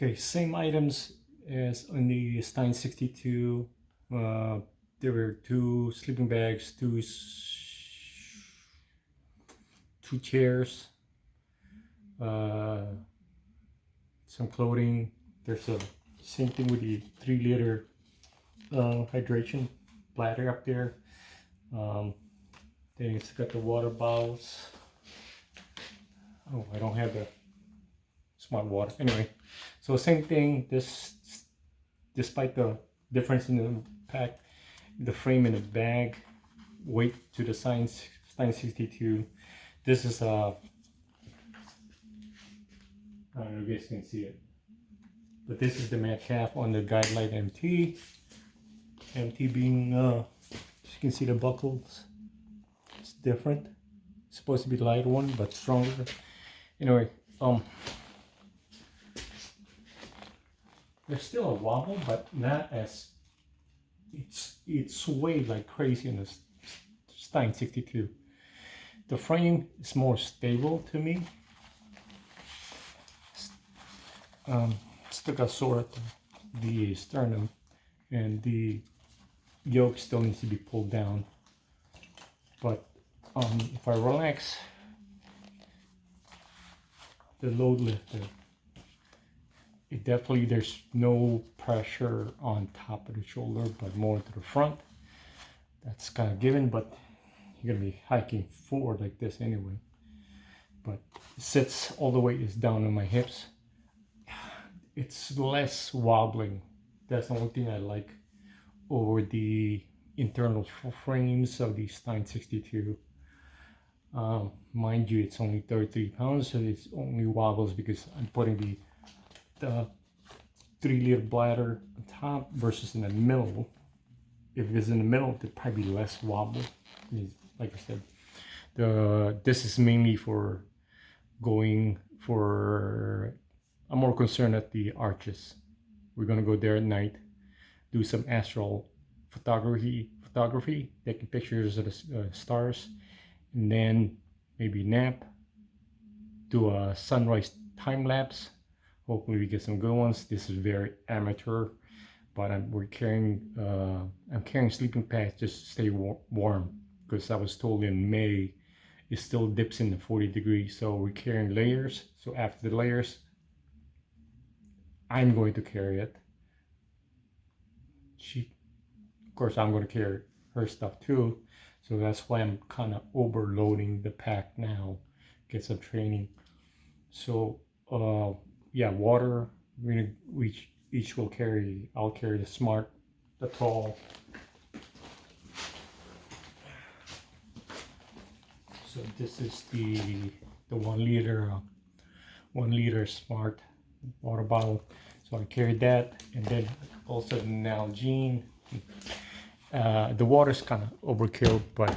Okay, same items as on the Stein 62. There were two sleeping bags, two chairs, some clothing. There's a same thing with the 3-liter hydration bladder up there. Then it's got the water bottles. Oh, I don't have the smart water. Anyway, so same thing. This, despite the difference in the pack, the frame and the bag, weight to the Stein 62. This is I don't know if you guys can see it, but this is the Metcalf on the Guidelight MT. MT being, you can see the buckles. It's different. It's supposed to be the lighter one, but stronger. Anyway, there's still a wobble, but not as it's swayed like crazy in the Stein 62. The frame is more stable to me. Still got sore at the sternum, and the yoke still needs to be pulled down. But if I relax the load lifter, it definitely, there's no pressure on top of the shoulder, but more to the front. That's kind of given, but you're gonna be hiking forward like this anyway. But it sits, all the weight is down on my hips. It's less wobbling. That's the only thing I like over the internal frames of the Stein 62. Mind you, it's only 33 pounds, so it's only wobbles because I'm putting the 3-liter bladder on top versus in the middle. If it's in the middle, there'd probably be less wobble. Like I said, this is mainly for going for. I'm more concerned at the arches. We're gonna go there at night, do some astrophotography, taking pictures of the stars, and then maybe nap, do a sunrise time lapse. Hopefully we get some good ones. This is very amateur, but I'm carrying sleeping pads just to stay warm, because I was told in May it still dips in the 40 degrees. So we're carrying layers. So after the layers, I'm going to carry it. Of course, I'm going to carry her stuff too. So that's why I'm kind of overloading the pack now, get some training. So yeah, water, we each will carry. I'll carry the tall. So this is the 1 liter smart water bottle. So I carried that, and then also the Nalgene. The water's kind of overkill, but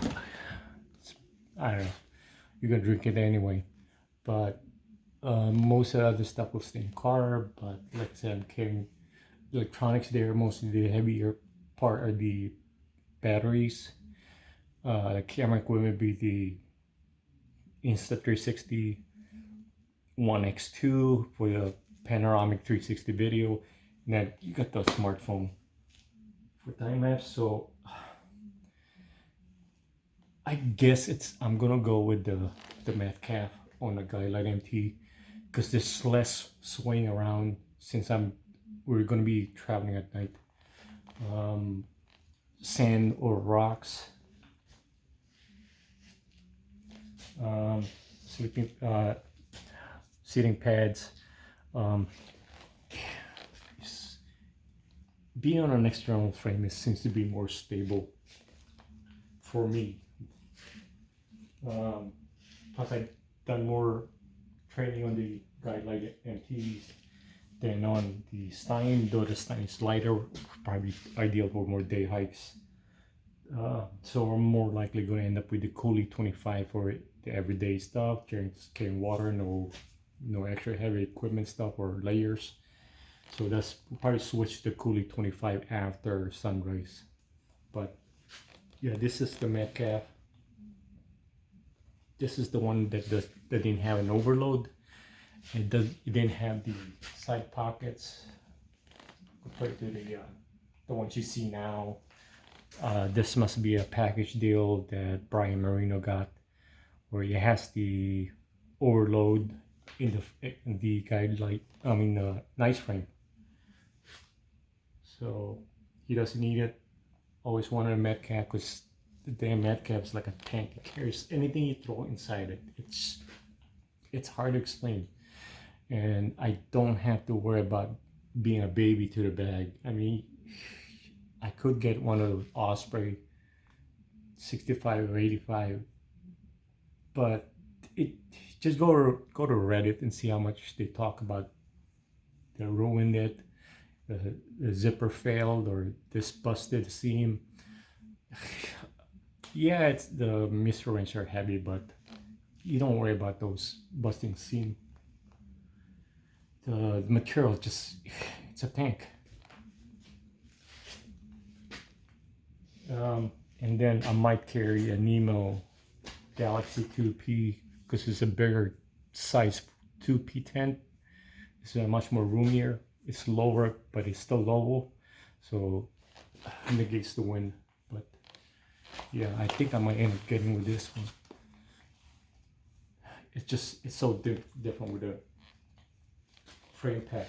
I don't know. You're gonna drink it anyway. But most of the other stuff will stay in car. But like I said, I'm carrying electronics there. Most of the heavier part are the batteries. The camera equipment would be the Insta360 1X2 for the panoramic 360 video, and then you got the smartphone for time lapse. So I guess I'm gonna go with the Metcalf on the Guidelight MT, because there's less swaying around since we're gonna be traveling at night. Sand or rocks, sleeping sitting pads. Being on an external frame seems to be more stable for me. Plus I've done more training on the Guidelight MTs than on the Stein, though the Stein is lighter, probably ideal for more day hikes. So I'm more likely going to end up with the Coolie 25 for the everyday stuff, carrying water, no extra heavy equipment stuff or layers. So that's, we'll probably switch to Coolie 25 after sunrise. But yeah, this is the Metcalf. This is the one that didn't have an overload. It didn't have the side pockets compared to the ones you see now. This must be a package deal that Brian Marino got, where it has the overload in the Guidelight. I mean the nice frame. So he doesn't need it. Always wanted a Metcalf because the damn Metcalf is like a tank. It carries anything you throw inside it. It's hard to explain, and I don't have to worry about being a baby to the bag. I mean, I could get one of those Osprey 65 or 85, but it just go to Reddit and see how much they talk about they ruined it, the zipper failed, or this busted seam. Yeah, it's the misfirings are heavy, but you don't worry about those busting seam. The material just, it's a tank. And then I might carry a Nemo Galaxy 2P because it's a bigger size 2P tent. It's much more roomier. It's lower, but it's still low, so it negates the wind. But yeah, I think I might end up getting with this one. It's so different with the frame pack.